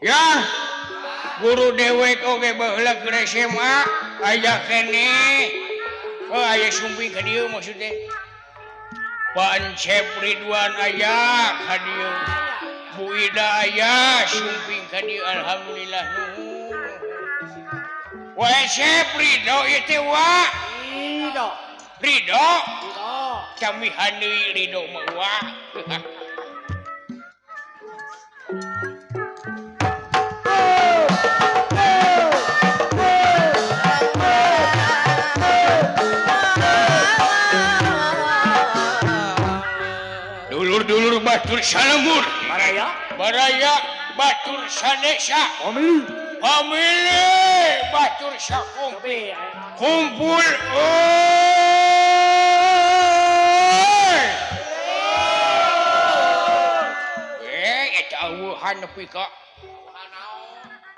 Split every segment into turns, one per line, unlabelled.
ya guru dewek oge baheula ke SMA aya kene aya sumping ka dieu maksudnya Pak Encep Ridwan aya ka dieu Bu Ida aya sumping ka dieu alhamdulillah nuhun wa Encep Ridho ieu teh wa
Ridho.
Ridho
Ridho.
camihan deui Ridho mah wa dulur-dulur batur salemur
Baraya.
baraya batur sadesa
Family.
famili batur sakumpul
Tapi
kumpul eta awuhan nepi ka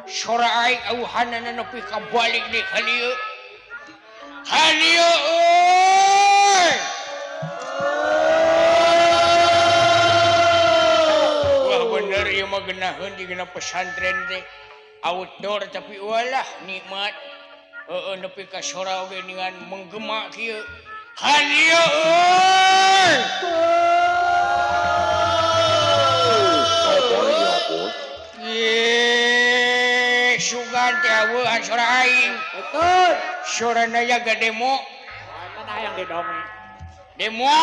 sora aing awuhanana nepi ka balik deui ka dieu wah bener ieu mah geunaheun di genep pesantren teh outdoor tapi walah nikmat nepi ka sora oge dengan menggema kieu ka dieu sugan teh aweuhan sora aing
betul.
sorana jaga demo
Mana yang didome?
demo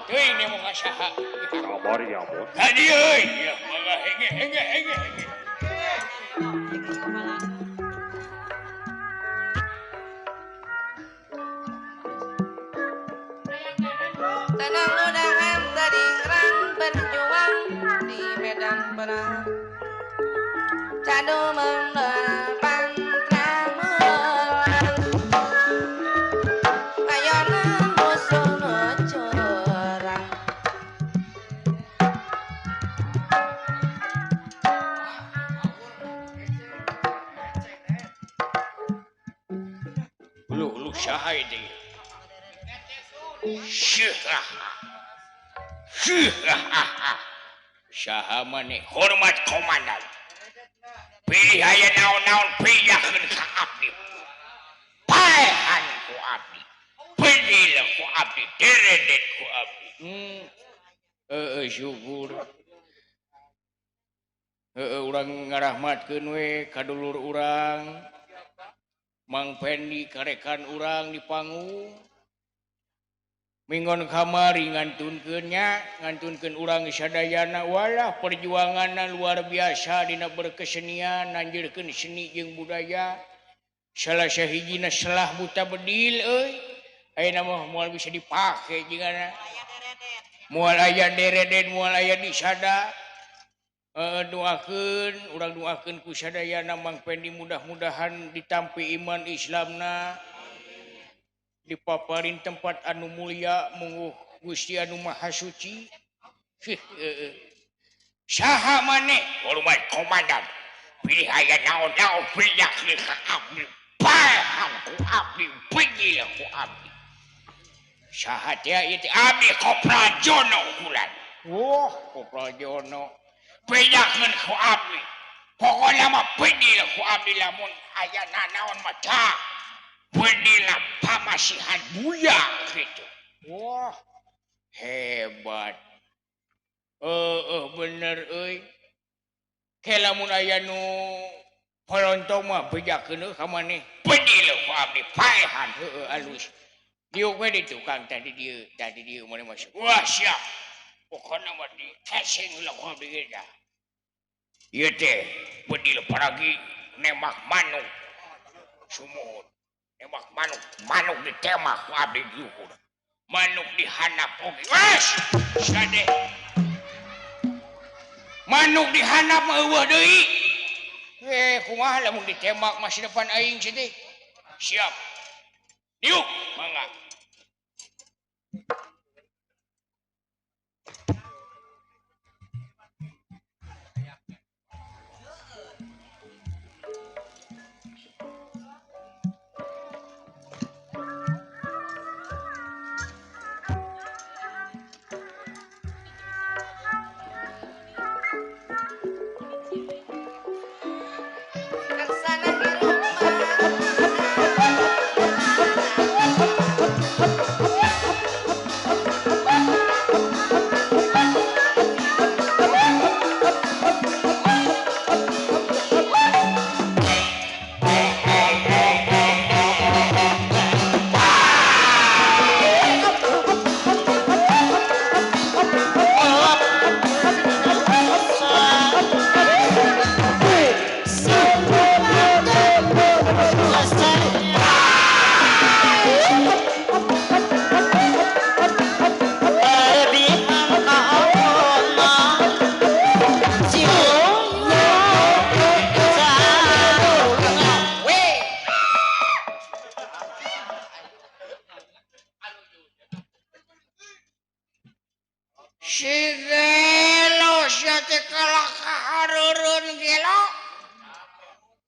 teuing demo ka saha
Kabar ya, Bos.
ka dieu euy ya mangga henge
Tenang mudahan teringrang berjuang di medan perang. Cadu menepan tramelan. Ayana musuh nu curang.
lu saha ieu saha maneh hormat komandan pilih aya naon-naon pijakeun ka abdi paehan ku abdi pedil ku abdi deredet ku abdi syukur urang ngarahmatkeun we ka dulur urang Mang Pendi karekan urang di panggung minggon kamari ngantunkeun urang sadayana walah perjuanganna luar biasa dina berkesenian nanjeurkeun seni jeung budaya salah sahijina selah buta bedil euy ayeuna mah moal bisa dipake jingana moal aya dereden moal aya disada doakeun urang doakeun ku sadayana Mang Pendi mudah-mudahan ditampi iman Islamna dipaparin tempat anu mulia mungguh Gusti anu Maha Suci saha maneh hormat komandan pilih aya naon-naon pijakeun ka abdi paehan ku abdi beugil ku abdi saha teh ieu teh abdi Kopral Jono kulan wah Kopral Jono pijakeun ku abdi pokona mah beugil ku abdi lamun aya naon mah tah beunila pamasihan buya gitu. Wah, hebat. Bener euy. Ke lamun aya nu polontong mah bejakeun ka maneh. Beunil ku abdi paehan alus. Dieu we di tukang tadi dieu maneh masuk. Wah, siap. Pokona mah di casing ulah ku abdi ge dah. Ieu teh beunil paragi nembak manuk. Sumuhun. Emak manuk ditembak ku abdi diukur manuk dihanap oge wes sade manuk dihanap mah eueuh deui kumaha lamun ditembak masih depan aing teh siap diuk mangga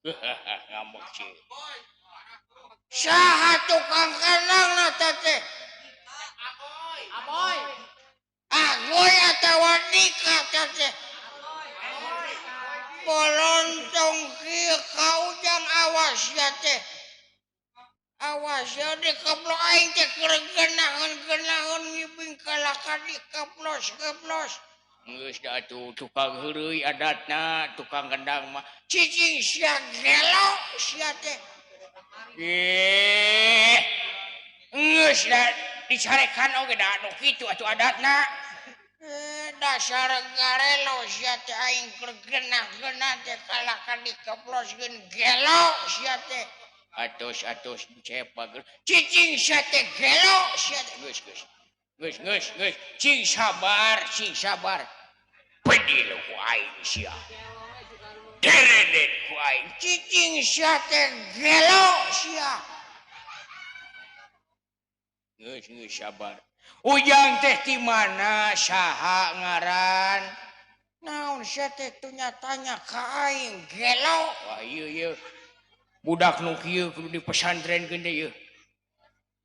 ngambek sih. Saha tukang kandang na teh?
Aboy.
Agoy atawa nikah teh? Polontong kieu kaujang awas ya teh. Awas ya dikeplo aing teh keur geunaheun ngibing kalaka dikeplos. Geus da atuh tukang heureuy adatna tukang kendang mah cicing sia gelo sia teh. Geus da dicarekan oge da anu kitu atuh adatna. Dasar garelo sia teh aing keur geunah teh kalaka dikeploskeun gelo sia teh. Atos cepak cicing sia teh gelo sia teh geus cing sabar pedih lu ku aing sia deredet ku aing cicing sia teh gelo sia geus sabar ujang teh di mana saha ngaran naon sia teh tu nyatanya ka aing gelo wah ieu budak nu kieu kudu di pesantrenkeun deui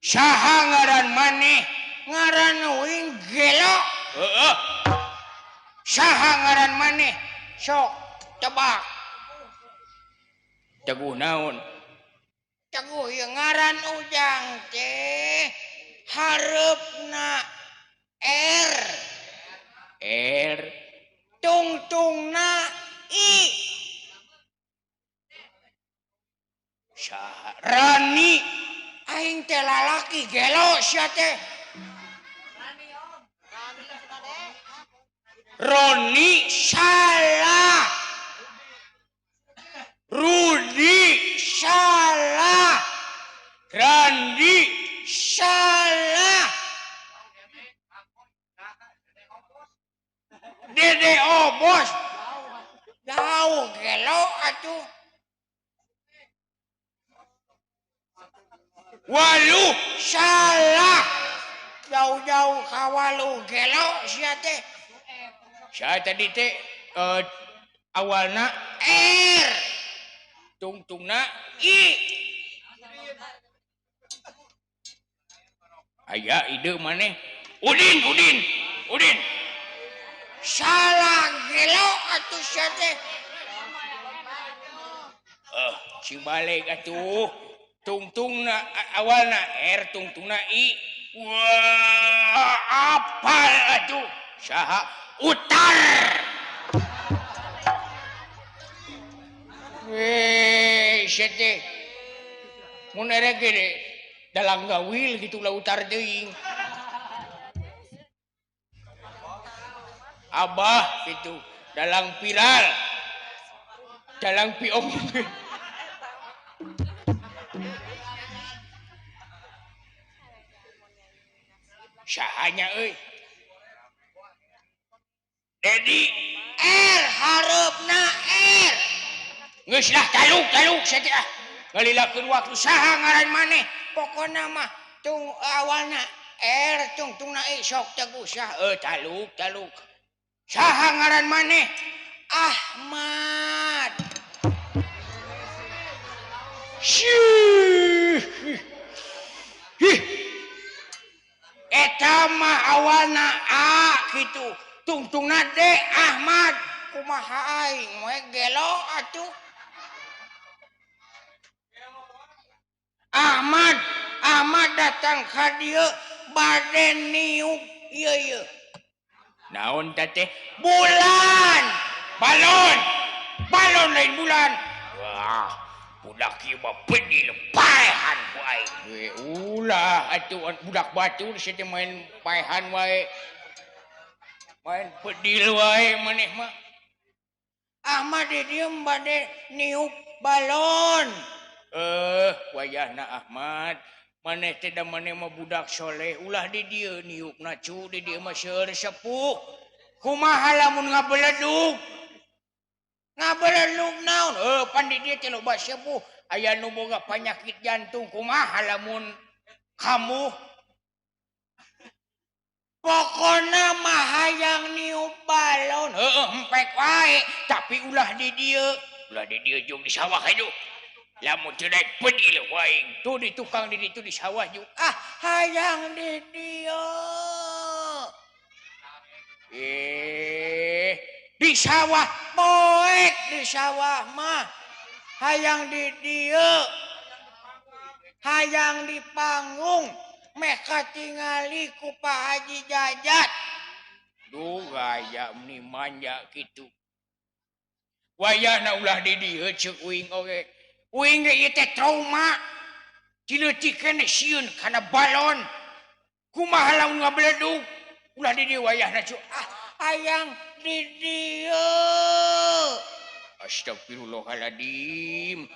saha ngaran maneh ngaran uing gelo heeh saha ngaran maneh sok tebak teguh naon teguh ieu ngaran ujang teh hareupna R tungtungna I saha Rani aing teh lalaki gelo sia teh Roni salah Rudi salah Randi salah Dede Obos jauh gelo atuh Walu salah jauh-jauh kawalu gelo sia teh saya tadi teh awalna R tungtungna I aya ide maneh Udin salah gelo atuh sia teh si balik atuh tungtungna awalna R tungtungna I wah apal atuh saha utar sete mun era gede dalang gawil gitu lah utar teuing abah gitu dalang viral dalang piom sahanya euy Dedi R hareupna R geus lah taluk saja ngalilakeun waktu saha ngaran maneh pokona mah tung awalna R tungtungna I sok teguh saha taluk saha ngaran maneh Ahmad eta mah awalna A gitu tungtungna D Ahmad kumaha aing we gelo atuh Ahmad datang ka dieu bade niup ieu naon teh bulan balon lain bulan wah budak ieu mah pedih paehan ku aing ulah atuh budak batur sia teh main paehan wae main pedih wae maneh mah Ahmad di dieu bade niup balon wayahna Ahmad maneh teh da maneh mah budak soleh ulah di dieu niupna cu di dieu mah seueur sepuh kumaha lamun ngabeledug naon pan di dieu teh loba sepuh aya nu boga panyakit jantung kumaha lamun kamu pokona mah hayang niup balon empek wae tapi ulah di dieu Ulah di dieu jeung di sawah itu. Lamun teu daek pedi leuh waing. Tu di tukang di ditu di sawah jeung hayang di dieu. Di sawah poek di sawah mah. Hayang di dieu. Hayang di panggung. Meh katingali ku Pak Haji Jajat. Duh gaya meni manja kitu. Wayahna ulah di dieu ceuk uing oge. Uing ge ieu teh trauma. Cileutik keneh sieun kana balon. Kumaha lamun ngabeledug? Ulah di dieu wayahna ceuk. Hayang di dieu. Astagfirullahaladzim.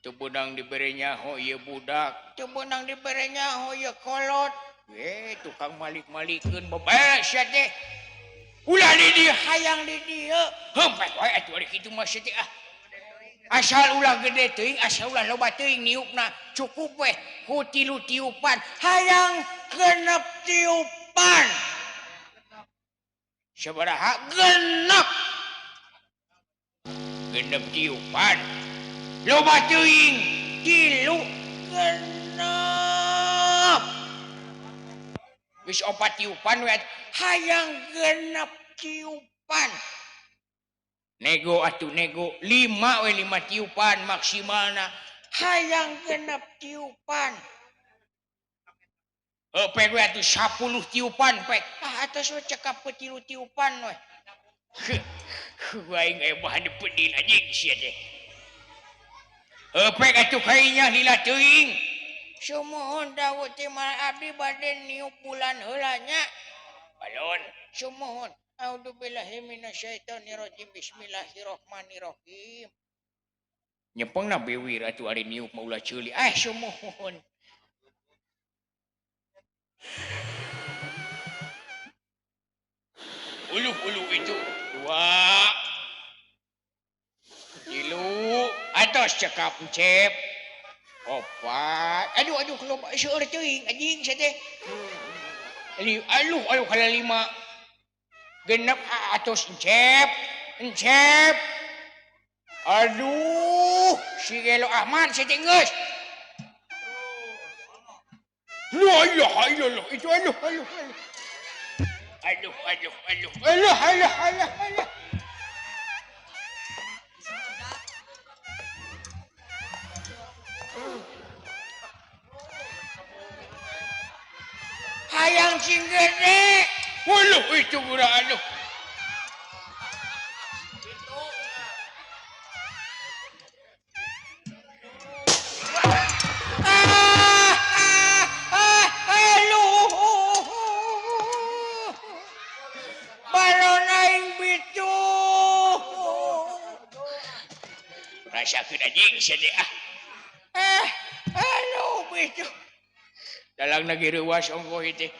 Teu beunang dibere nyaho ieu budak. Teu beunang dibere nyaho ieu kolot. Tukang malik-malikeun beberes ya teh. Ulah di dieu hayang di dieu. Heumpet wae atuh ari kitu mah teh Asal ulah gede teuing, asal ulah loba teuing niupna. Cukup weh ku 3 tiupan. Hayang genep tiupan. Sabaraha genep. Genep tiupan. Loba teuing 3 genep. Wis 4 tiupan we hayang genep tiupan. Nego atuh nego 5 we 5 tiupan maksimalna. Hayang genep tiupan. Pek we atuh 10 tiupan pek. Atos we cekap 3 tiupan we. Aing bahan dipedin anjing sia teh. Pek atuh kainya lila teuing. Sumuhun dawuh teh abdi bade niup bulan heula nya. Balon, sumuhun. A'udzubillahi minasyaitonirrajim. Bismillahirrahmanirrahim. Nyepengna bewir atuh ari niup mah ulah ceuli. Sumuhun. Uluh itu 2 3 atos cekap cep 4 aduh keloba seueur teuing anjing sia teh aluh kana 5 genep atos cep aduh si Gelo Ahmad sia teh geus la ilaha illallah itu aluh hayang sing gede. Waluh itu gura aduh. Balon aing bitu. Rasakeun anjing sia teh bitu. Dalang lagi reuwas ongkoh teh.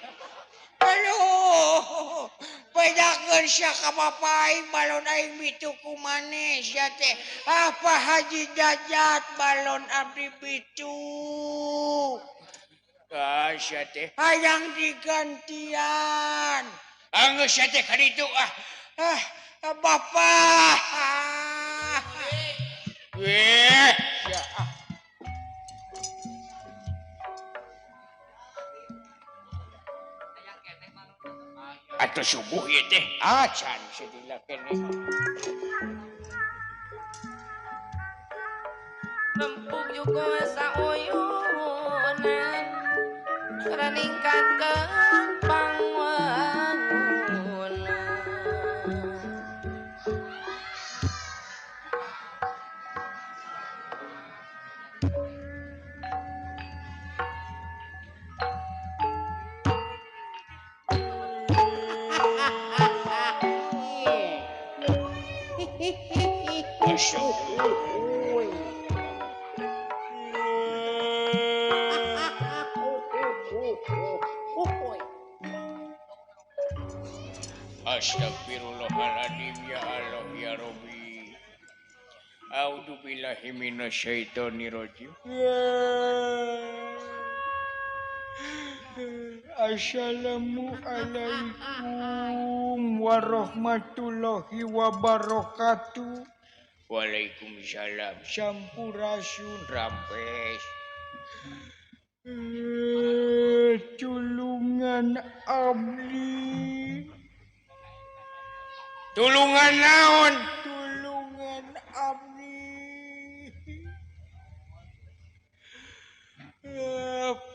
Aduh, bedakeun sia ka bapa aing balon aing bitu ku maneh sia teh. Apa Haji Jajat balon abdi bitu. Sia teh hayang digantian. Geus sia teh ka ditu Bapak. Weh, atuh subuh ieu teh acan sedila keneh.
Lempuk juga sauyunan reningkatkeun pangwangunan.
Astagfirullahaladzim ya Allah ya Rabbi. A'udzubillahi minasyaitonirrajim. Assalamualaikum warahmatullahi wabarakatuh. Waalaikumsalam. Sampurasun rampes. Tulungan abdi. Tulungan naon? Tulungan abdi.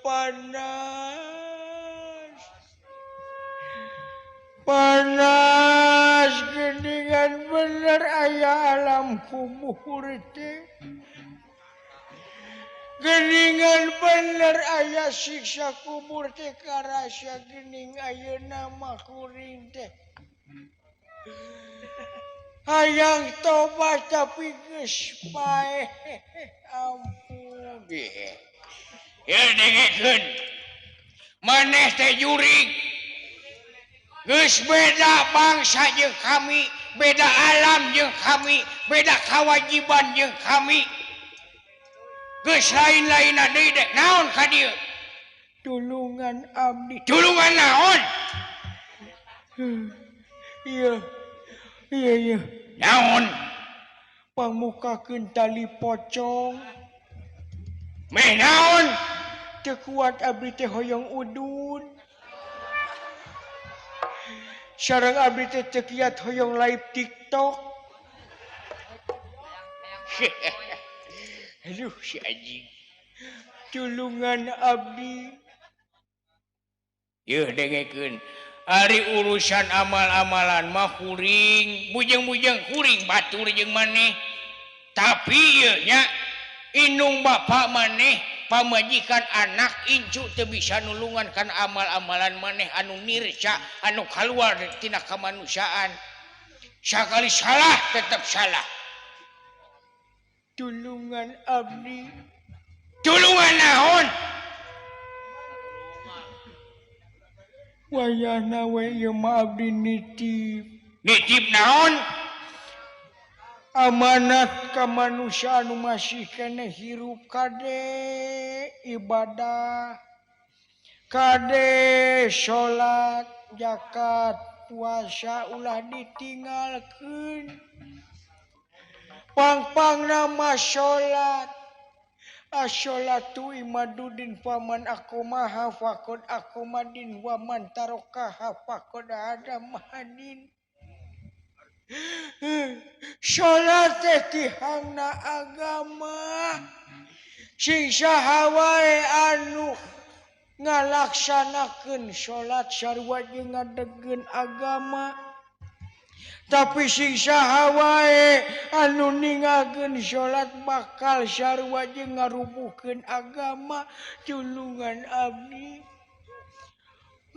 Panas. Panas geningan bener aya alam kubur teh. Geningan bener aya siksa kubur teh karasa gening ayeuna mah kuring teh. Hayang tobat tapi geus paeh. Ampun. Ya dengekeun. Maneh teh jurig. Geus beda bangsa jeung kami, beda alam jeung kami, beda kewajiban jeung kami. Geus lain-lainna deui dek. Naon ka dieu? Tulungan abdi. Tulungan naon? Iya. Naon? Pamukakeun tali pocong. Meh naon? Teu kuat abdi teh hoyong udun. Sareng abdi teh teu kiat hoyong live TikTok. Aduh si anjing. Tulungan abdi. Yeuh dengekeun. Ari urusan amal-amalan mah kuring, bujeng-bujeng kuring batur jeung maneh. Tapi ieu nya indung bapa maneh pamajikan anak incu teu bisa nulungan kana amal-amalan maneh anu nirca anu kaluar tina kamanusiaan. Sakali salah tetap salah. Tulungan abdi. Tulungan naon? Wayahna we ieu mah abdi nitip. Nitip naon? Amanat ka manusia anu masih keneh hirup kade ibadah, kade salat, zakat, puasa ulah ditinggalkeun. Pang-pangna mah salat. As-sholatu imadudin faman akomaha faqad akomadin wa man tarokaha faqad adamanin. Salat teh tihangna agama. Sing saha wae anu ngalaksanakeun salat sarua jeung ngadegkeun agama. Tapi sing saha wae anu ninggalkeun salat bakal sarua jeung ngarubuhkeun agama. Tulungan abdi.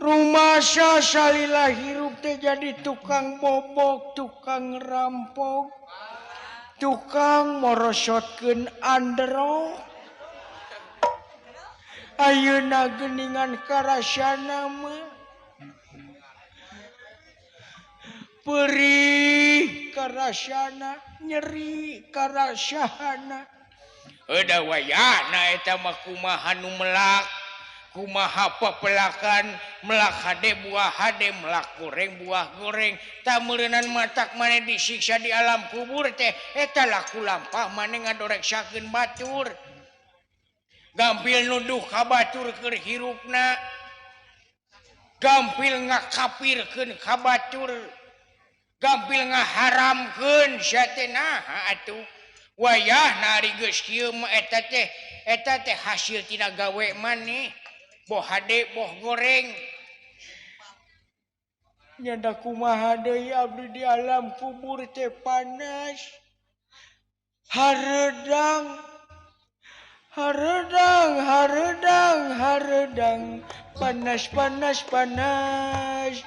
Rumasa salila hirup teh jadi tukang bobok, tukang rampok, tukang morosotkeun andro. Ayeuna geuningan karasana mah perih karasana, nyeri karasana. Euda wayahna eta mah kumaha nu melak, kumaha papelakan melak hade buah hade, melak goreng buah goreng. Ta meureunan matak maneh disiksa di alam kubur teh eta laku lampah maneh ngadoreksakeun batur. Gampil nuduh ka batur keur hirupna. Gampil ngakapirkeun ka batur. Gampil ngaharamkeun sia teh naha atuh. Wayahna ari geus kieu mah eta teh hasil tina gawe maneh. Boh hade boh goreng. Nyanda kumaha deui abdi di alam kubur teh panas. Hareudang. Hareudang, hareudang, hareudang. Panas, panas, panas.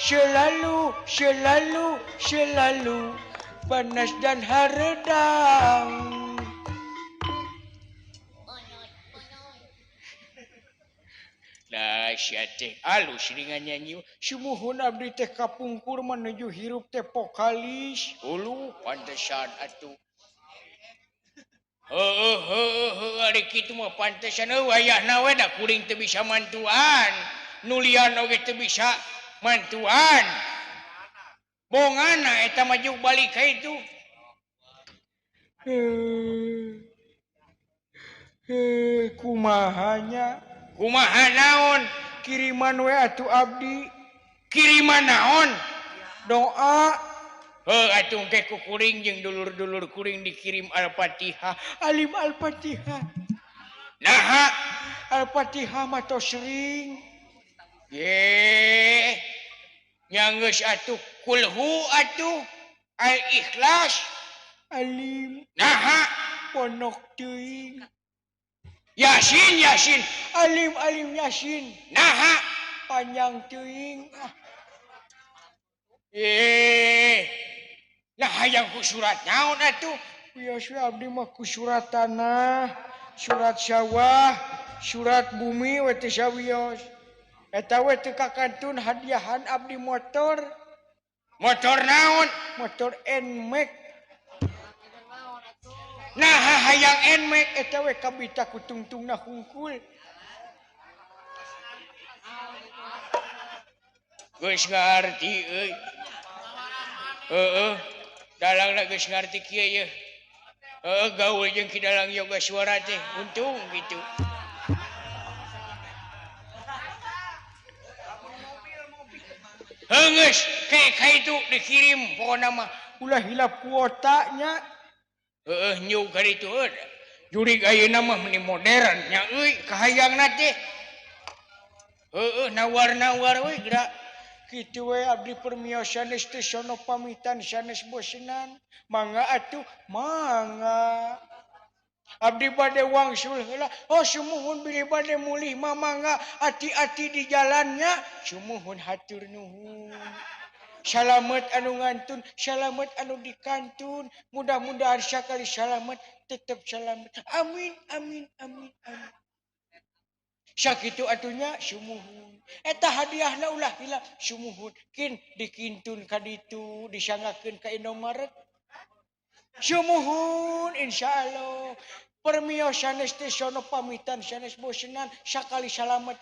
Selalu, selalu, selalu. Panas dan hareudang. Nah, sia teh alus dengan nyanyi. Sumuhun abdi teh kapungkur menuju hirup teh pokalis. Ulu pantesan atuh. Ari kitu mah pantesan wayahna we da kuring teu bisa mantuan. Nulian oge teu bisa mantuan. Bongana eta maju balik ka itu. Eh, kumahanya kumaha naon kiriman we atuh abdi kiriman naon doa atuh ke ku kuring jeung dulur-dulur kuring dikirim Al-Fatihah alim Al-Fatihah naha Al-Fatihah mah tos sering ye nyanggeus atuh kulhu atuh Al-Ikhlas alim naha ponok teuing Yasin Yasin alim alim Yasin naha panjang teuing nah hayang ku surat naon atuh biasa abdi mah ku surat tanah surat sawah surat bumi we teu sawios eta we teu kakantun hadiahan abdi motor motor naon motor Nmax nah hayang Nmax eta we kabita ku tungtungna hungkul geus ngarti euy dalang geus ngarti kieu ye gaul jeung ki dalang yoga suara teh untung gitu geus kayak itu dikirim pokona mah ulah hilap kuotanya nyug ka ditu jurig ayeuna mah meni modern nya euy kahayangna teh nawar-nawar we geura kitu we abdi permios sanes teh sono pamitan sanes bosenan mangga atuh mangga abdi bade wangsul heula sumuhun bili bade mulih mah mangga ati-ati di jalannya sumuhun hatur nuhun salamet anu ngantun salamet anu dikantun mudah-mudahan sakali salamet tetep salamet amin amin amin amin sakitu atunya sumuhun eta hadiahna ulah hilap sumuhun kin dikintun ka ditu disangakeun ka Indomaret sumuhun insyaallah permios sanes teh sono pamitan sanes bosenan sakali salamet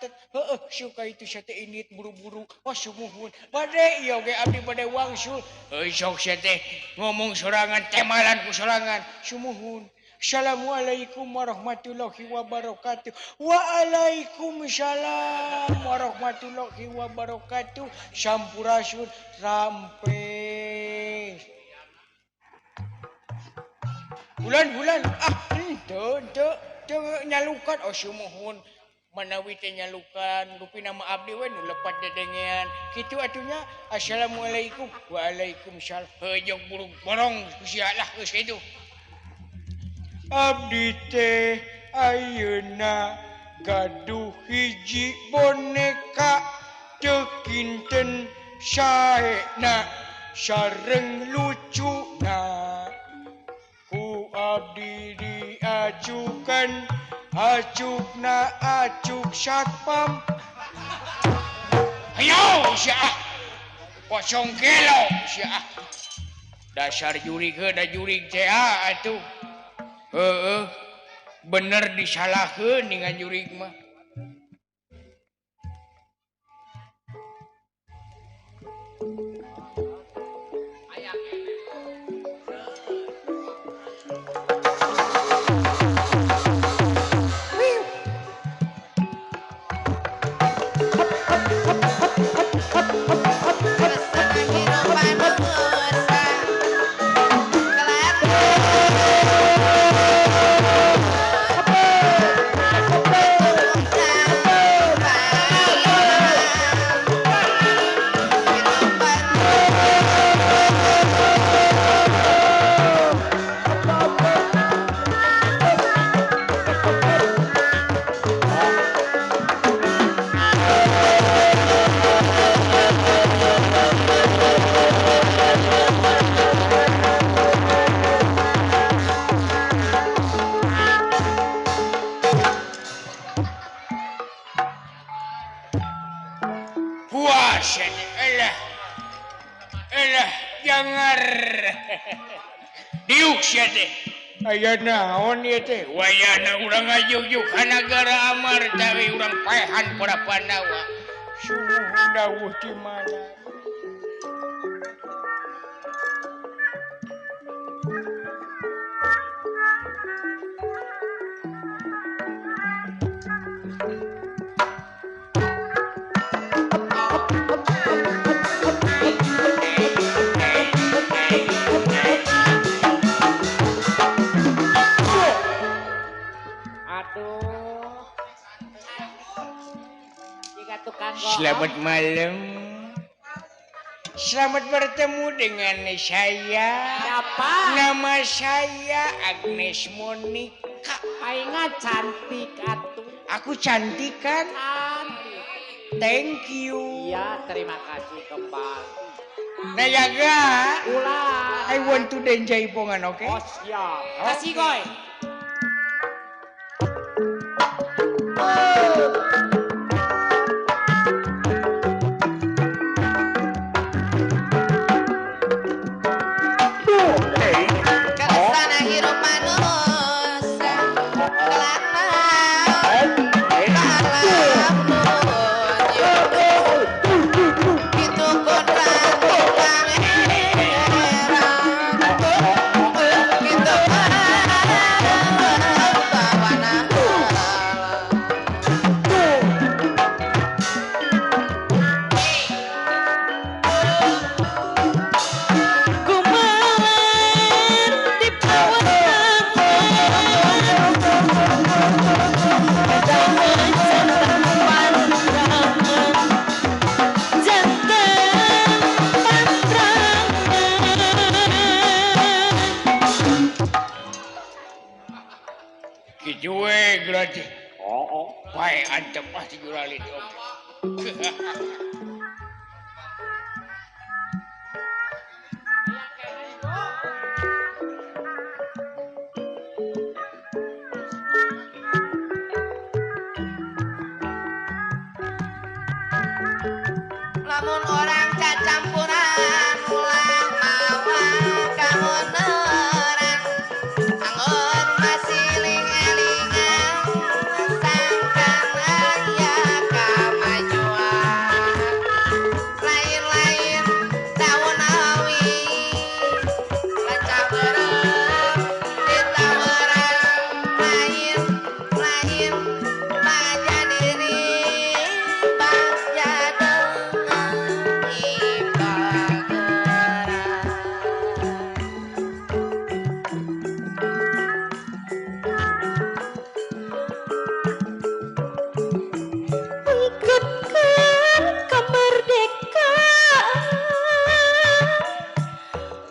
suka itu sate init buru-buru sumuhun bade ieu ge abdi bade wangsul sok teh ngomong sorangan temalan ku sorangan sumuhun Assalamualaikum warahmatullahi wabarakatuh. Waalaikumsalam warahmatullahi wabarakatuh. Sampurasun rampes. Bulan-bulan ente nyalukan sumuhun manawi teh nyalukan rupi nama abdi we nu lepat dedengean kitu atunya assalamualaikum waalaikumsalam jeung burung borong sia lah geus kitu abdi teh ayeuna gaduh hiji boneka teu kinten saena sareng lucuna ku abdi diajukan acukna acuk satpam ayo sia kosong kilo sia dasar jurig da jurig teh atuh bener disalahkeun dengan jurig mah puas elah jangar diuk sia teh aya naon ieu teh wayana urang ngajujuk ka nagara Amarta we urang paehan para Pandawa sumuhun dawuh ti mana Selamat malam. Selamat bertemu dengan saya.
Siapa?
Nama saya Agnes Monica.
Ingat cantik atuh.
Aku cantik kan?
Cantik.
Thank you.
Iya, terima kasih kembali.
Nah yaga,
Ulah.
I want to enjoy pongan, oke?
Oh siap. Kasih goy.
Karsana hirup manusia kelana malam nuju itu kodrat tukang heran itu bawana
Kijue gratis.
Oh.
Wah, antem pasti juralit oke.
lamun orang cacampuran ulah mawa kahoneran anggon masiling elingan sangkan aya kamajuan lain-lain daun awi baca berem ditaweran lain-lain baja diri baja dengan ibageran. Ikutkan kemerdekaan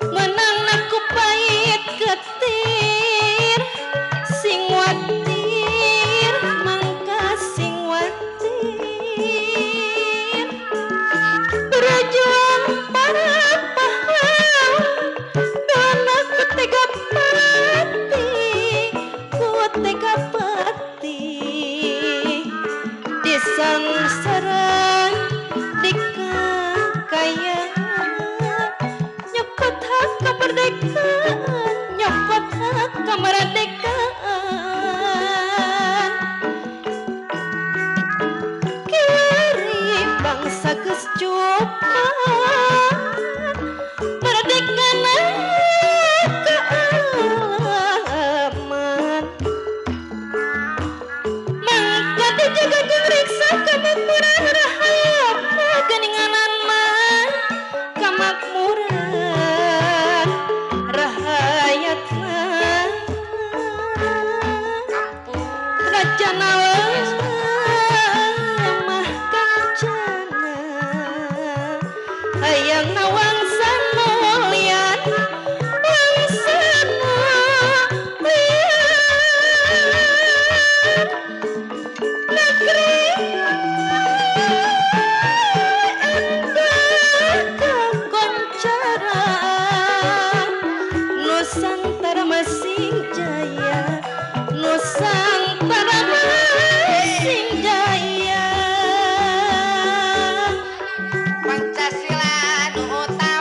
menang aku pahit ketir sing watir mangka sing watir berjuang para pahlawan dan aku tega pati di sangsara di kekayaan nyokot hak kemerdekaan nyokot hak kemerdekaan kiri bangsa geus cuman merdekana kealaman mangka dijaga jeung riksa kamakmuran rahayat geninganan mah kamakmuran rahayatna rajana mah kancana hayang wangsa mulyan wangsa mulyan negeri kakoncara Nusantara masing jaya Nusantara masing jaya Pancasila nu utama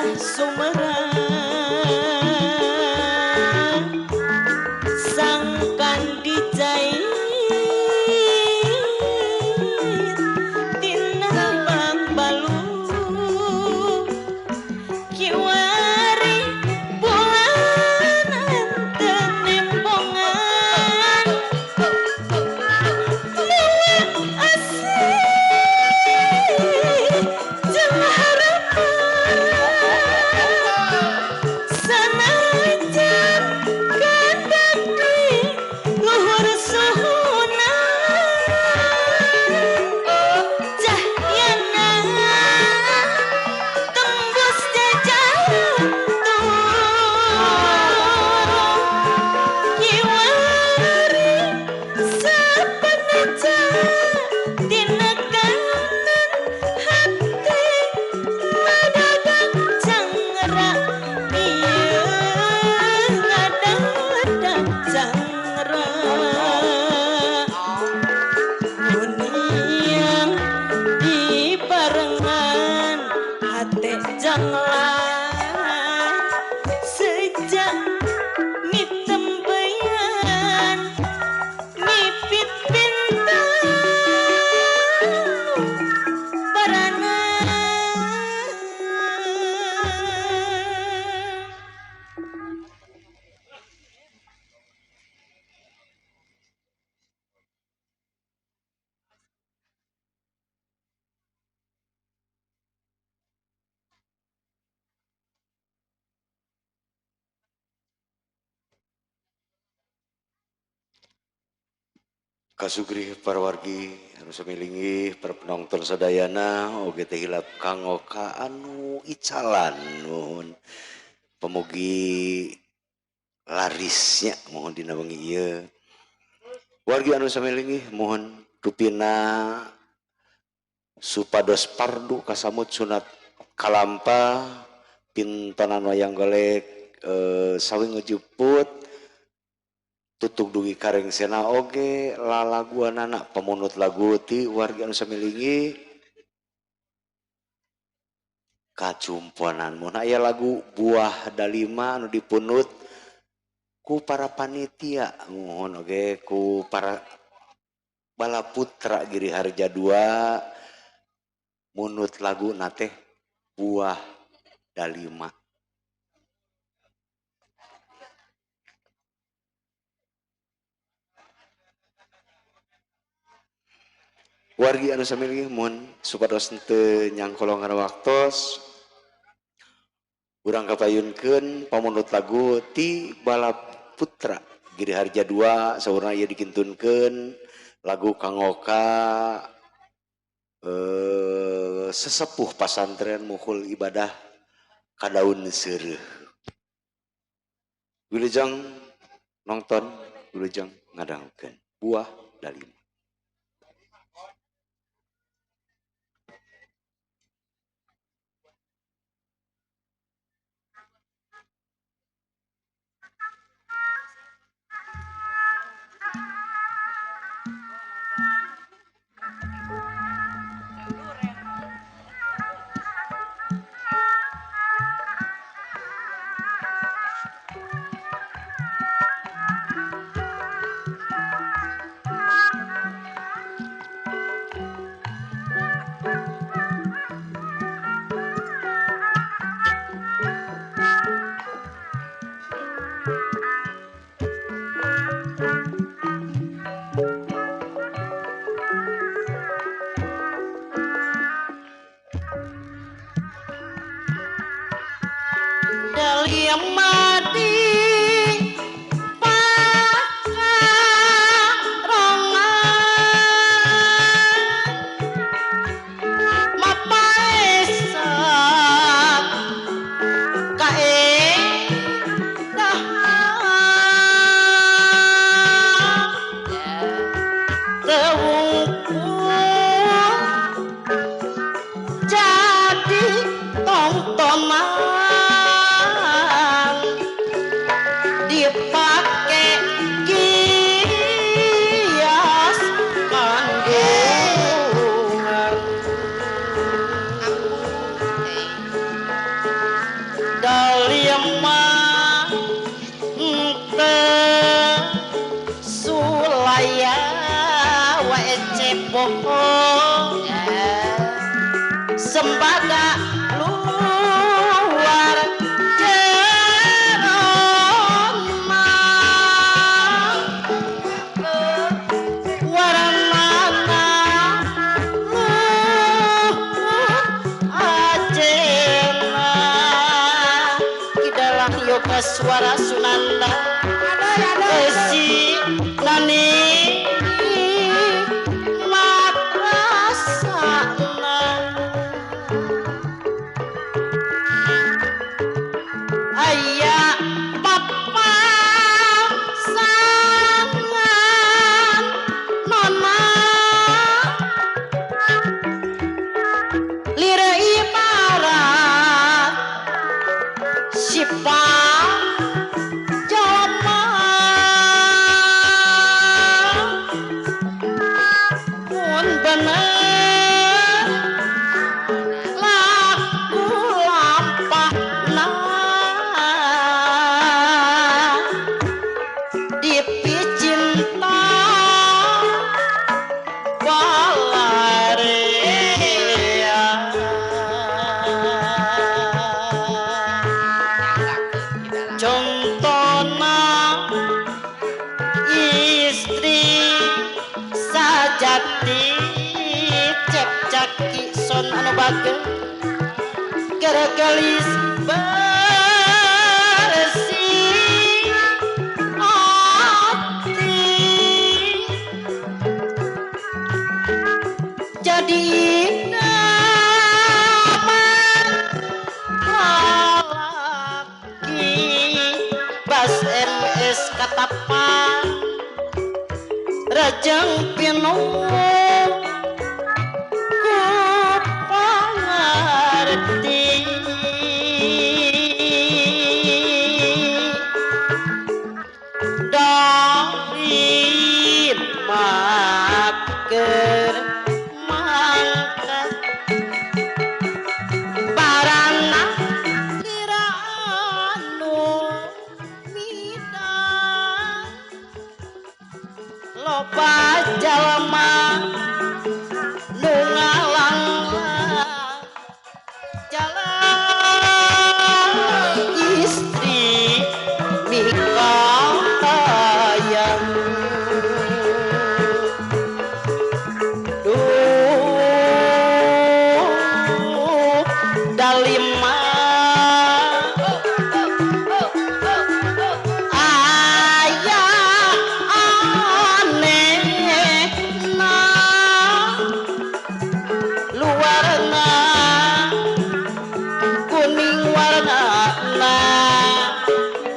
bocah sumerang sangkan dijahit tina bang balu kiwari bulan enten nembongan lewat asih jeung harapan sanajan kandak di luhur suhuna cahyana tembus jajantung kiwari sapenaja tina kanan hati ngadadang jangra ieu ngadadang jangra Duniang di barengan hati janglai sejak mitembeyan mipit bintang barana
Kasugri para wargi anu samilinggih para penonton sadayana oge teh hilap kangoka anu icalan nuhun pemugi larisnya mohon dina wengi ieu wargi anu samilinggih mohon rupina supados pardu kasamut sunat kalampa pintonan wayang golek sawi ngejuput tutuk dugi kareng sena oge lalaguan anak pemunut lagu ti warga anu samilingi kacumpuanan mun aya lagu buah dalima anu dipunut ku para panitia mohon oge ku para balaputra Giri Harja 2 munut lagu nate buah dalima. Wargi anu samilinggih mun supados teu nyangkolongan waktos urang kapayunkeun pamunut lagu ti Balaputra Giri Harja 2 saurna ieu dikintunkeun lagu kangoka sesepuh pasantren muhul ibadah kadaun seureuh. Wilujeng nonton, wilujeng ngadangkeun buah dalima.
Dahlia mati pakarongan mapaesak kaendahan tewungkul jadi tontonan yoga suara sunanda si nani matrasana ayah papa sangan nona lira ibarat sipa jama pun bener laku lampak dipi cinta balarea contohna istri sajati cek caki son anu bagel geus bersih hati jadi idaman lalaki bas MS katapan rajang pinuh ku pangarti dari maker mangkat barana lira anu midang loba jalma nu ngalanglang jalan istri mikayang duh dalima ayah aneh luarna kuning warna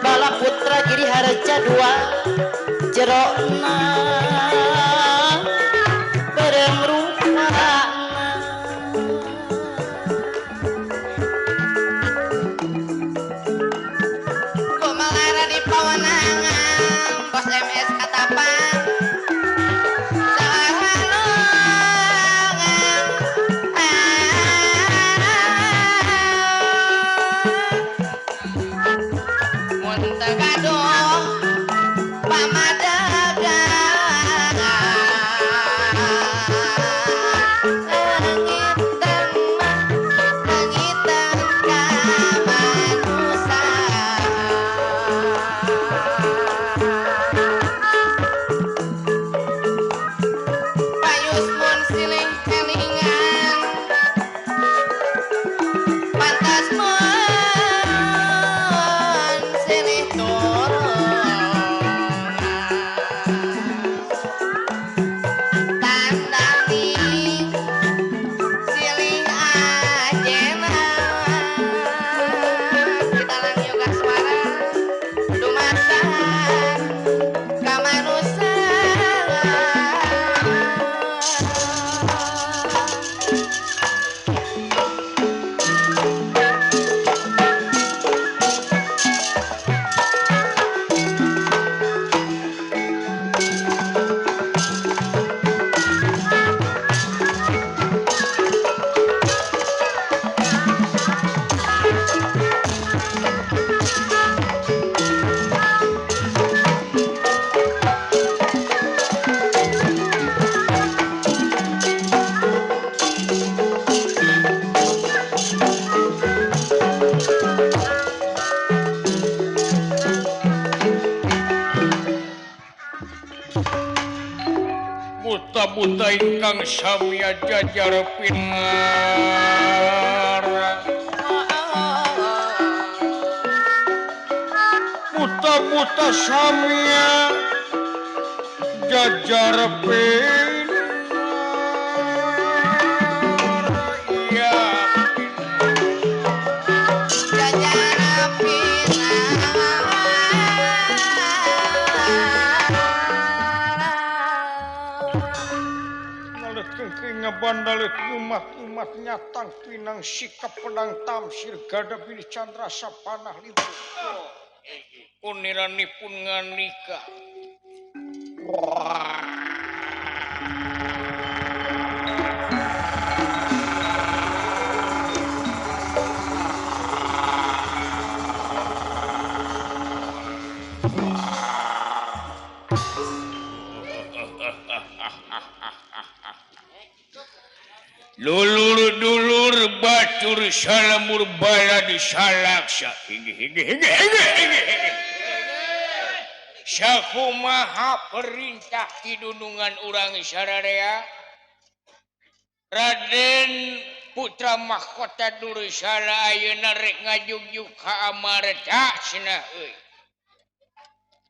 bala putra giri harja dua jerona bareng rupana
Kumalara di pawanangan bos MS katapan sahanungan mun teu gaduh pamadagan lengitan ka manusa payus mun silih kelingan pantas mun silih tulungan tandang silih ajena kita lang yoga suara dumatang ka manusa
buta ingkang samya jajar pingar buta samia jajar pinar ya
Jajar
nalet kengkeng bandalit umat nyatang pinang sikap pedang tamsir gada pilih chandra sapanah libu uniranipun nganika Lulur-dulur batur salamur balad salaksa hingga sakumaha perintah kidunungan urang sararea Raden putra mahkota Dursala ayeuna rek ngajugjug ka Amarta cenah euy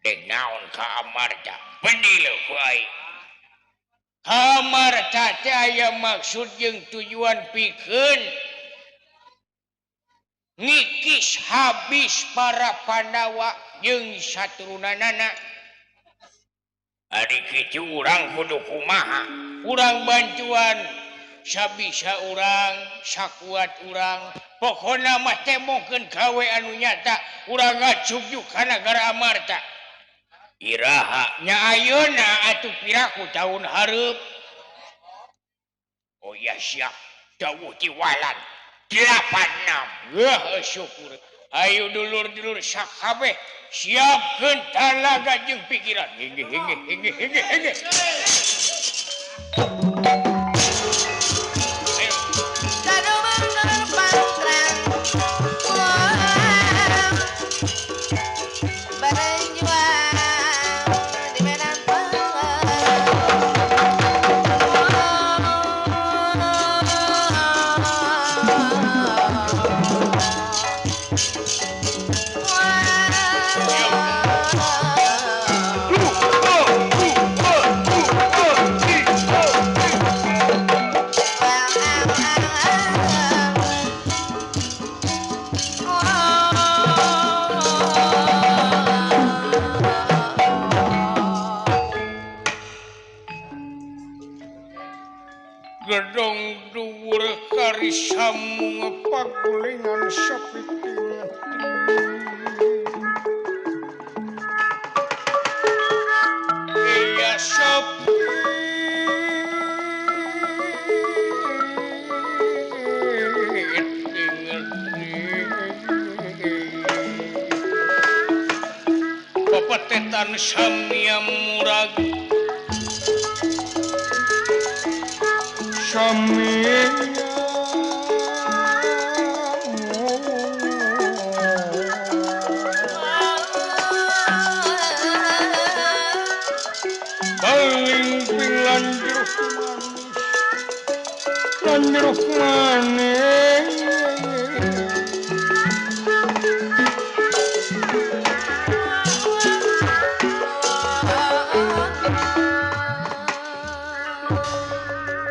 dek naon ka Amarta pendile ku aing Amarta teh aya maksud jeung tujuan pikeun ngikis habis para Pandawa jeung saturunanana. Ari kitu urang kudu kumaha? Urang bantuan sabisa urang, sakuat urang. Pokona mah teh mokeun gawe anu nyata, urang ngajugjuk ka nagara Amarta. Iraha nya ayeuna atuh piraku tahun hareup. Oh ya siap, dawuh ti walan 86. Wah syukur. Ayo dulur-dulur sakabeh siapkeun talaga jeung pikiran. Hege. Gedong dhuwur karisamu pagulingan sapiting iya sepi pepetetan samia murag Samia baling pilan jeruk manis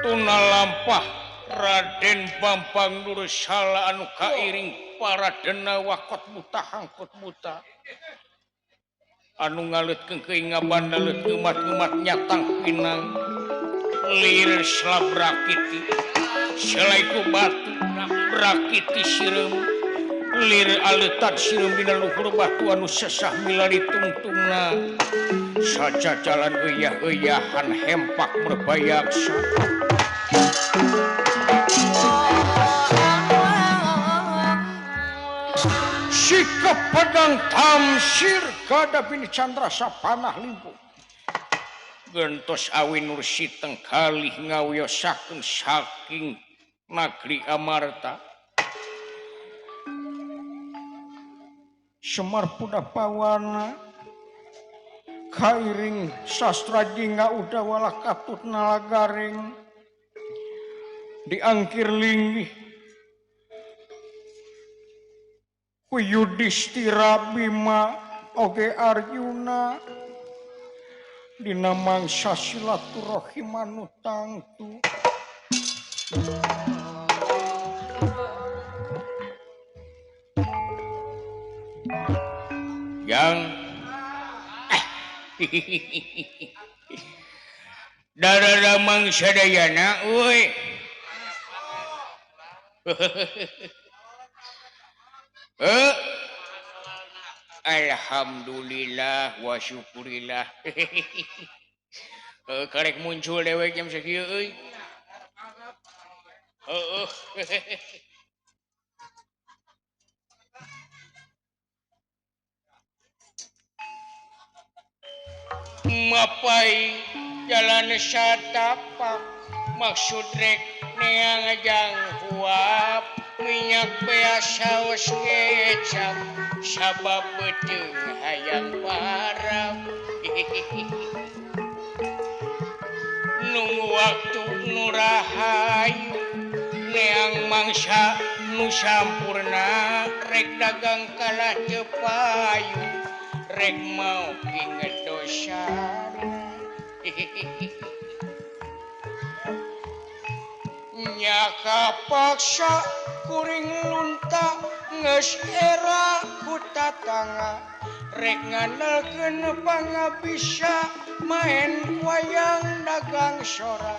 tuna lampah Raden Bambang Dursala anu kairing para denawa kot buta hangkot buta anu ngaleutkeun keuing ngabandaleut umat-umat nyatang pinang lir slabrakiti selaiku batu brakiti sireum lir aleutan sireum dina luhur batu anu sesah milari tungtungna saja jalan euyah-euyahan hempak merbayaksa sikap pedang tamsir gada bini chandra sapanah limpu gentos awi nursi tengkalih ngawiyosakeun saking negeri Amarta Semar Pudapawana kairing sastra jingga udawala katut nalagaring diangkir linggih ku Yudhistira Bima oge Arjuna dina mangsa silaturahim anu tangtu. Yang darara mangsa dayana euy. Alhamdulillah wa syukurillah. Karek muncul dewek jam sakieu euy. Heeh. Mapai jalan satapak maksud rek neang ajang huap minyak beas saus kecap sabab beteung hayang parab. Nunggu waktu nu rahayu neang mangsa nu sampurna rek dagang kalah teu payu rek mau inget dosana. Nya kapaksa kuring lunta geus era ku tatangga rek ngandalkeun pangabisa main wayang dagang sora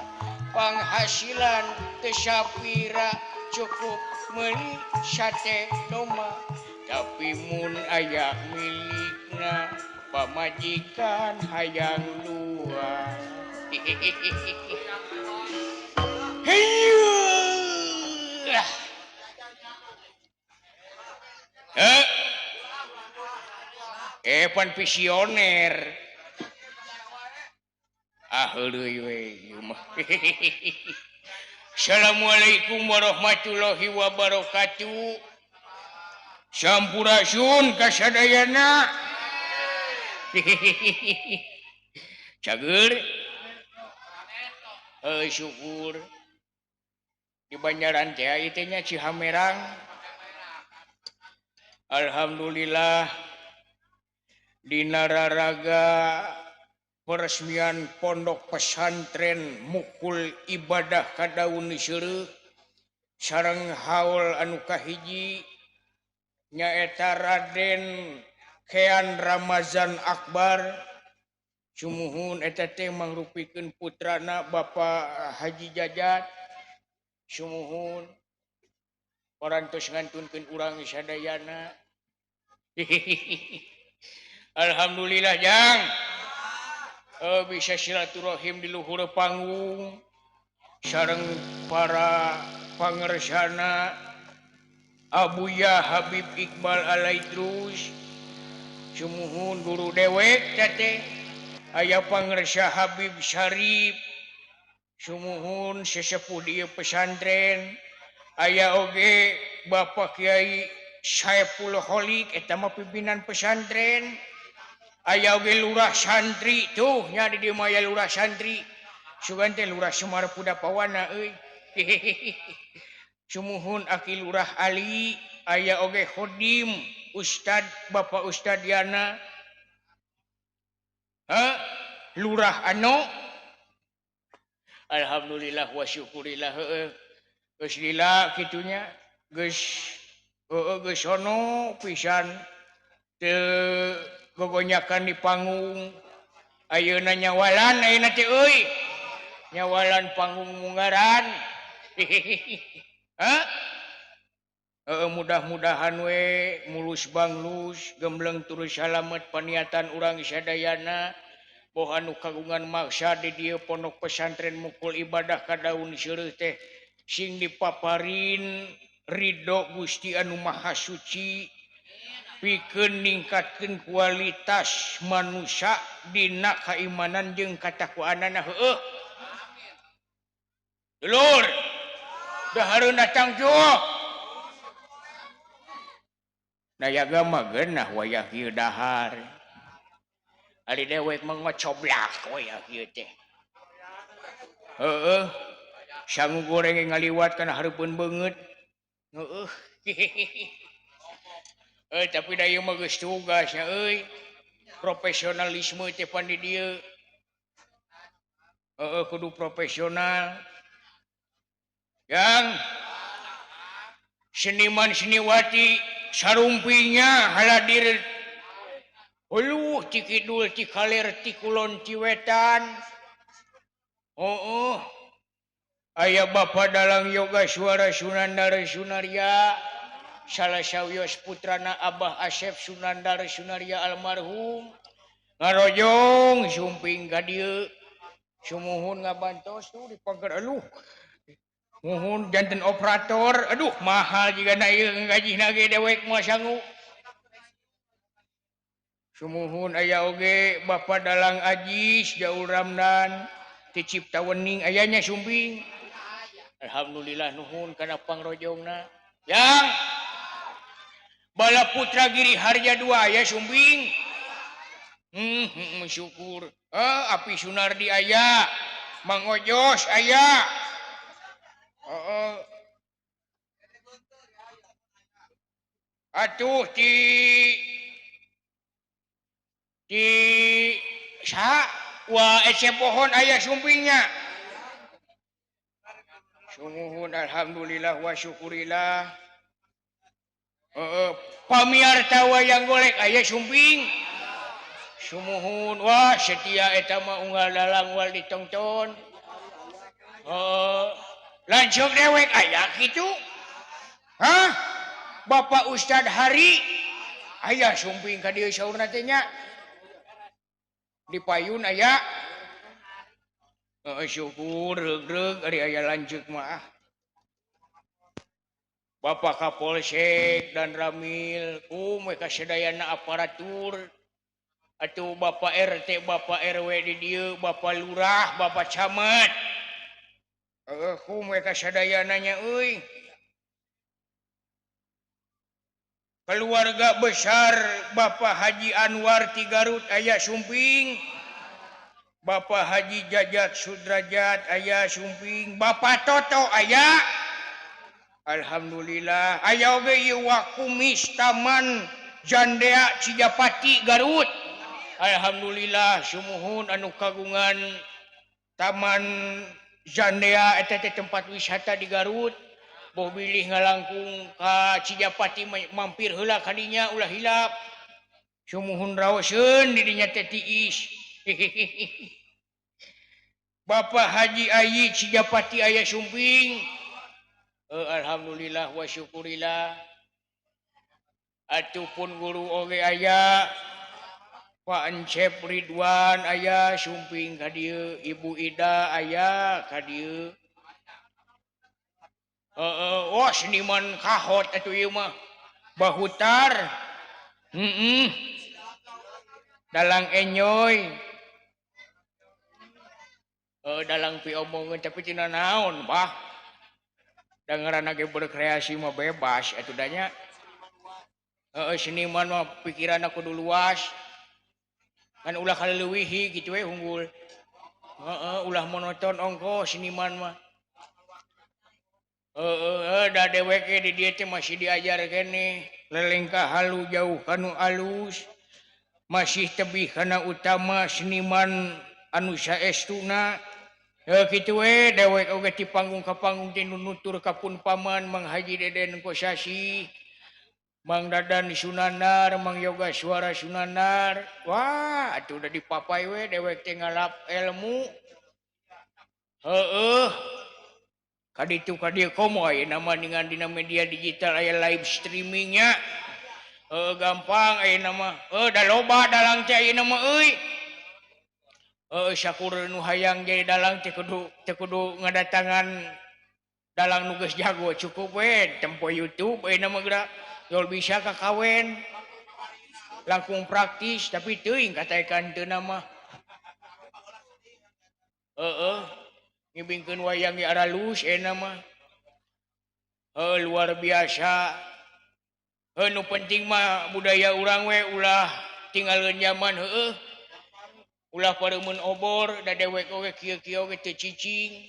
penghasilan teu sapira cukup meuli sate doma tapi mun aya milikna pamajikan hayang luar. Pan visioner. Heuleuy we ieu mah. Assalamualaikum warahmatullahi wabarakatuh. Sampurasun kasadayana. Cager. Syukur. Di Banjaran teh ieu teh nya Cihamerang. Alhamdulillah dina raraga peresmian pondok pesantren mukul ibadah kadaun seureuk sareng haul anu kahiji nyaeta Raden Kean Ramazan Akbar sumuhun eta teh mangrupikeun putrana Bapak Haji Jajat sumuhun parantos ngantunkeun urang sadayana. Alhamdulillah jang bisa silaturahim di luhur panggung sareng para pangersana Abuya Habib Iqbal Alaidrus sumuhun guru dewek teh aya pangersa Habib Syarif sumuhun sesepuh di pesantren aya oge Bapak Kiai Saiful Holik eta mah pimpinan pesantren aya oge lurah santri tuh nya di dieu aya lurah santri sugan teh lurah Semar Pudapawana euy. Sumuhun Aki Lurah Ali aya oge khodim Ustad Bapak Ustad Yana lurah Ano. Alhamdulillah wa syukurillah geus lila kitunya geus sono pisan teu gogonyakan di panggung ayeuna nyawalan ayeuna teh euy nyawalan panggung munggaran. Mudah-mudahan we mulus banglus gembleng turus salamet paniatan urang sadayana boh anu kagungan maksad di dieu pondok pesantren mukul ibadah kadaun seureuk teh sing dipaparin ridho Gusti anu Maha Suci pikeun ningkatkeun kualitas manusia dina kaimanan jeung katakwaan heueuh. Dulur dahareun datang juh dayaga mah geunah wayah ieu dahar ari dewek mah ngocoblak wayah ieu teh sangu goreng ngaliwat kana hareupeun beungeut. Tapi da ieu mah geus tugas nya euy. profesionalisme teh pan di dieu kudu profesional yang seniman seniwati sarumpinya haladir ti kidul ti kaler ti kulon ti wetan aya Bapak Dalang Yoga Suara Sunandar Sunaria salah sawios putrana Abah Asep Sunandar Sunaria almarhum ngarojong sumping ka dieu sumuhun ngabantos tuh di pagar muhun janten operator aduh mahal jika na ieu ngagajina ge dewek moal sangu sumuhun aya oge Bapak Dalang Ajis Jaul Ramdan ti Cipta Wening ayanya sumping alhamdulillah nuhun kana pangrojongna yang Bala Putra Giri Harja 2 aya sumping syukur Api Sunardi aya Mang Ojos aya atuh di sa wa ece pohon aya sumpingnya sumuhun alhamdulillah wa syukurillah pamiarta wayang golek aya sumping sumuhun wah setia eta mah unggal dalang wal ditonton lanjut dewek aya kitu Bapak Ustad Hari aya sumping ka dieu saurna teh nya di payun aya syukur reug ari aya lanjut mah Bapak Kapolsek dan Ramil mereka sedayana aparatur atuh Bapak RT Bapak RW di dieu Bapak Lurah Bapak Camat mereka sadayananya euy keluarga besar Bapak Haji Anwar ti Garut aya sumping Bapak Haji Jajat Sudrajat aya sumping Bapak Toto aya alhamdulillah aya oge ieu Wakumis Taman Jandea Cijapati Garut alhamdulillah sumuhun anu kagungan Taman Jandea eta teh tempat wisata di Garut boh bilih ngalangkung ka Cijapati mampir heula ka dinya ulah hilap sumuhun raoseun di dinya teh tiis Bapak Haji Ayi Cijapati aya sumping alhamdulillah wa syukurillah atuh pun guru oge aya Pak Encep Ridwan aya sumping ka dieu Ibu Ida aya ka dieu seniman kahot atuh ieu mah Bahutar Dalang Enyoy dalang piomongeun tapi tina naon bah dangaranna ge berkreasi mah bebas atuh da nya seniman mah pikiranna kudu luas kan ulah kaleuwihi kitu we unggul ulah monoton ongko seniman mah da dewek di dieu teh masih diajar keneh lelengkah halu jauh kanu alus masih tebih kana utama seniman anu saestuna kitu we dewek oge ti panggung ka panggung teh nutur ka pun paman Mang Haji Deden Kosasi Mang Dadan Sunandar Mang Yoga Suara Sunandar wah atuh udah dipapai we dewek teh ngalap ilmu kaditu ka dieu komo aya nama dengan dina media digital aya live streamingnya gampang aya nama da loba dalang teh aya nama euy syakur nu hayang jadi dalang teh kudu ngadatangan dalang nu geus jago cukup we tempo YouTube aya nama geura yol bisa kakawen langkung praktis tapi teuing kataekan teu nama ngibingkeun wayang ge aralus aya mah luar biasa nu penting mah budaya urang we ulah tinggalkeun zaman ulah pareumeuh obor da dewek oge kieu-kieu oge teu cicing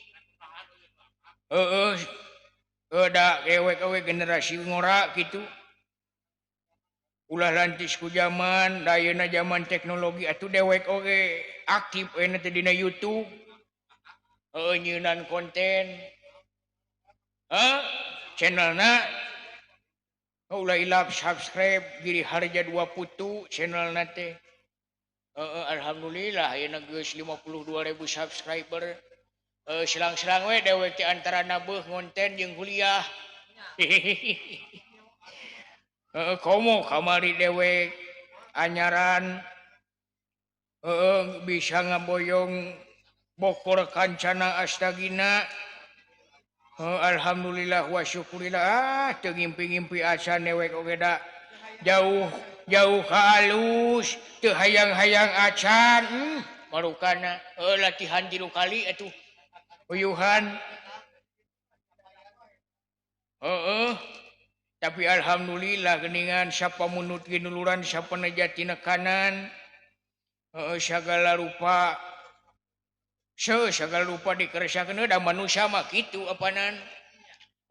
da dewek oge generasi ngora kitu ulah lantis ku zaman dayana zaman teknologi atuh dewek oge aktif teh dina YouTube nyeunan konten channelna ulah ilap subscribe Giri Harja 2 Putu channelna teh alhamdulillah ayeuna geus 52.000 subscriber selang-selang we dewek teh antara nabeuh ngonten jeung kuliah komo kamari dewek anyaran bisa ngaboyong bokor kancana astagina alhamdulillah wa syukurillah teu ngimpi-ngimpi acan dewek oge da jauh ka alus teu hayang-hayang acan marukana latihan 3 kali atuh uyuhan tapi alhamdulillah geningan siapa munut ginuluran siapa najatina kanan segala rupa dikeresakeun da manusia mah kitu apanan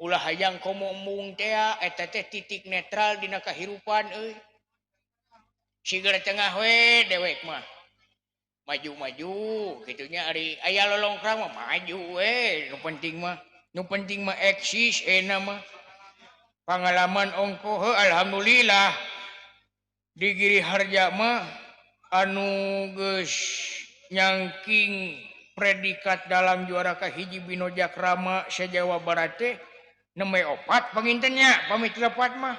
ulah hayang komo embung teh eta teh titik netral dina kahirupan sigar tengah we dewek mah maju-maju gitunya ari aya lolongkrang mah maju we nu penting mah eksis mah pengalaman ongko alhamdulillah di Giri Harja mah anu geus nyangking predikat dalam juara kahiji Bino Jakrama se-Jawa Barat teh 4 pangintennya pamit 4 mah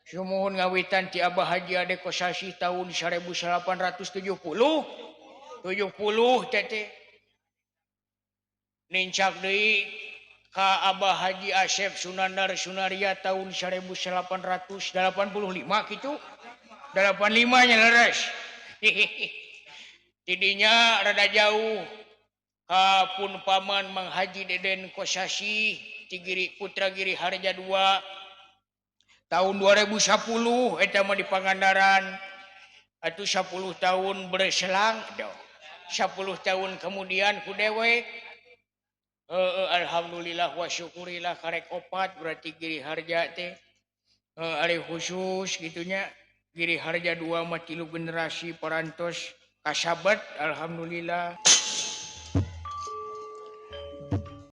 sumuhun ngawitan ti Abah Haji Ade Kosasi tahun 1870 teh nincak deui ka Abah Haji Asep Sunandar Sunaria tahun 1885 gitu 85 nya leres tidinya rada jauh ka pun paman Mang Haji Deden Kosasi ti Putra Giri Harja 2 tahun 2010 eta mah di Pangandaran atuh 10 tahun berselang 10 tahun kemudian ku dewek alhamdulillah wa syukurillah karek 4 berarti Giri Harja teh ari khusus gitunya Giri Harja 2 mah 3 generasi parantos kasabat alhamdulillah